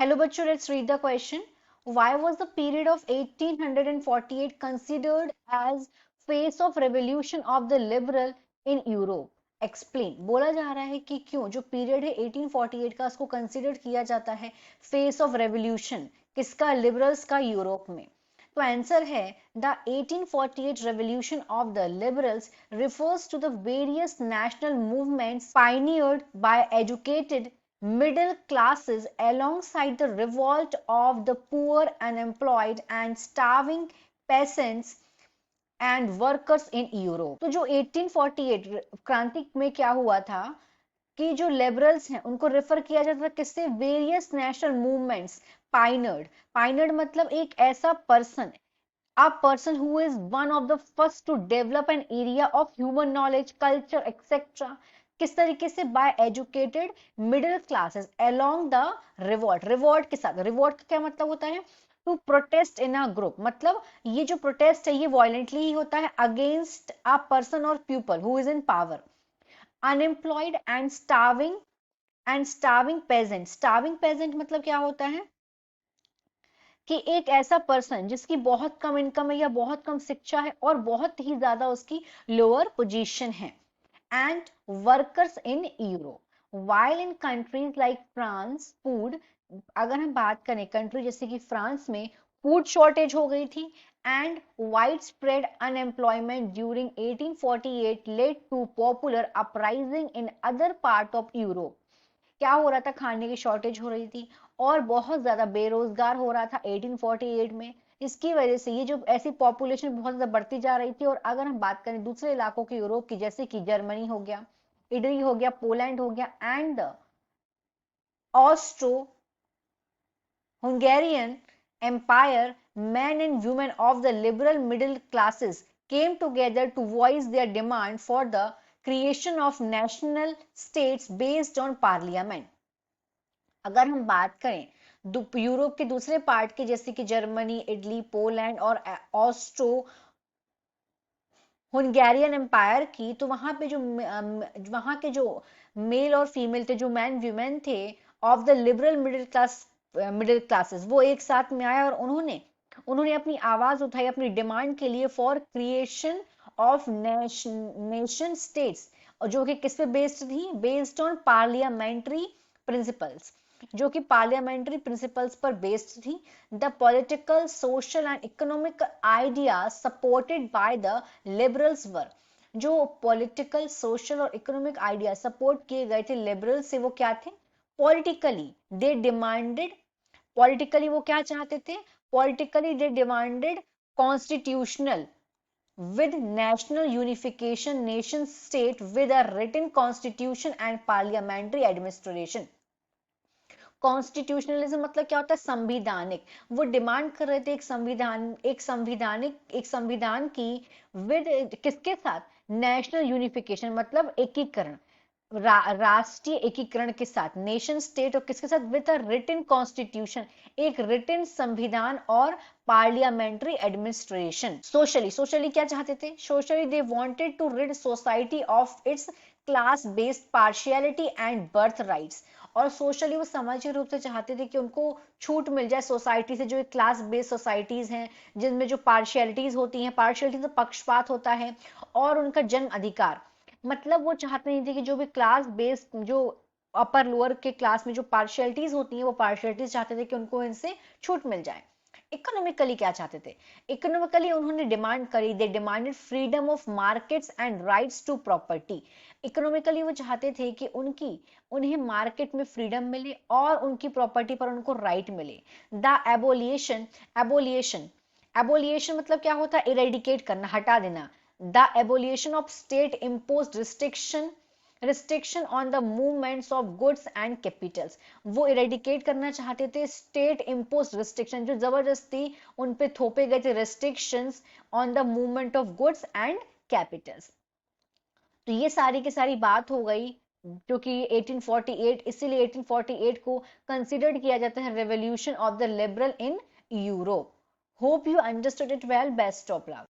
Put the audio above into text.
चलो बच्चों, let's read the question. Why was the period of 1848 considered as phase of revolution of the liberal in Europe? Explain. बोला जा रहा है कि क्यों जो पीरियड है 1848 का उसको कंसिडर किया जाता है फेस ऑफ रेवोल्यूशन, किसका? लिबरल्स का यूरोप में. तो आंसर है the 1848 revolution of the liberals refers to the various national movements pioneered by educated middle classes alongside the revolt of the poor, unemployed and starving peasants and workers in Europe. तो जो 1848 क्रांति में क्या हुआ था कि जो लिबरल्स हैं उनको रेफर किया जाता था किससे? Various national movements. पाइनर्ड मतलब एक ऐसा person, a person who is one of the first to develop an area of human knowledge, culture, etc. किस तरीके से? By educated middle classes along the revolt. Revolt के साथ, रिवॉल्ट का क्या मतलब होता है? To protest in a group. मतलब ये जो प्रोटेस्ट है ये वायलेंटली ही होता है अगेंस्ट अ पर्सन और people who is in power. Unemployed and starving peasant. Starving peasant मतलब क्या होता है कि एक ऐसा पर्सन जिसकी बहुत कम इनकम है या बहुत कम शिक्षा है और बहुत ही ज्यादा उसकी लोअर पोजीशन है. And workers in Europe. While in countries like France food, अगर हम बात करें कंट्री जैसे कि फ्रांस में फूड शॉर्टेज हो गई थी and widespread unemployment during 1848 led to popular uprising in other part of Europe. क्या हो रहा था? खाने की शॉर्टेज हो रही थी और बहुत ज्यादा बेरोजगार हो रहा था 1848 में. इसकी वजह से ये जो ऐसी पॉपुलेशन बहुत ज्यादा बढ़ती जा रही थी. और अगर हम बात करें दूसरे इलाकों की यूरोप की, जैसे कि जर्मनी हो गया, इटली हो गया, पोलैंड हो गया and Austro Hungarian Empire, men and women of the liberal middle classes came together to voice their demand for the creation of national states based on parliament. अगर हम बात करें यूरोप के दूसरे पार्ट के जैसे कि जर्मनी, इटली, पोलैंड और ऑस्ट्रो हंगेरियन एम्पायर की, तो वहां पे जो वहां के जो मेल और फीमेल थे, जो मैन वीमेन थे of the liberal middle classes, वो एक साथ में आए और उन्होंने अपनी आवाज उठाई अपनी डिमांड के लिए for creation of nation states, और जो कि किस पे बेस्ड थी? बेस्ड ऑन पार्लियामेंट्री प्रिंसिपल्स, जो कि पार्लियामेंट्री प्रिंसिपल्स पर बेस्ड थी. The political, social and economic ideas supported by the liberals were. जो पॉलिटिकल, सोशल और इकोनॉमिक आइडिया सपोर्ट किए गए थे लिबरल से, वो क्या थे? पॉलिटिकली दे डिमांडेड, पॉलिटिकली वो क्या चाहते थे? Politically they demanded constitutional with national unification nation state with a written constitution and parliamentary administration. Constitutionalism मतलब क्या होता है? संविधानिक. वो डिमांड कर रहे थे एक संविधान की विद किसके साथ? नेशनल यूनिफिकेशन मतलब एकीकरण, राष्ट्रीय एकीकरण के साथ. नेशन स्टेट और किसके साथ? विद अ रिटन कॉन्स्टिट्यूशन, एक रिटन संविधान और पार्लियामेंट्री एडमिनिस्ट्रेशन. सोशली क्या चाहते थे? Socially they wanted to rid society of its class based partiality and birth rights. और सोशली वो सामाजिक रूप से चाहते थे कि उनको छूट मिल जाए सोसाइटी से, जो क्लास बेस्ड सोसाइटीज हैं जिनमें जो पार्शियलिटीज होती हैं, पार्शियलिटी तो पक्षपात होता है, और उनका जन्म अधिकार. मतलब वो चाहते नहीं थे कि जो भी क्लास बेस्ड, जो अपर लोअर के क्लास में जो पार्शियलिटीज होती हैं, वो पार्शियलिटीज चाहते थे कि उनको इनसे छूट मिल जाए. इकोनॉमिकली क्या चाहते थे? इकोनॉमिकली उन्होंने डिमांड करी, they demanded freedom of markets and rights to property. Economically वो चाहते थे कि उन्हें मार्केट में फ्रीडम मिले और उनकी प्रॉपर्टी पर उनको राइट मिले. द एबोलिएशन मतलब क्या होता है? इरेडिकेट करना, हटा देना. The abolition of state imposed restriction on the movements of goods and capitals. वो इरेडिकेट करना चाहते थे स्टेट इम्पोज्ड रिस्ट्रिक्शन, जो जबरदस्ती उन पे थोपे गए थे restrictions on the movement of goods and Capitals. तो ये सारी की सारी बात हो गई जो कि 1848, इसीलिए 1848 को कंसिडर्ड किया जाता है revolution of the liberal in Europe. Hope you understood it well. Best of luck.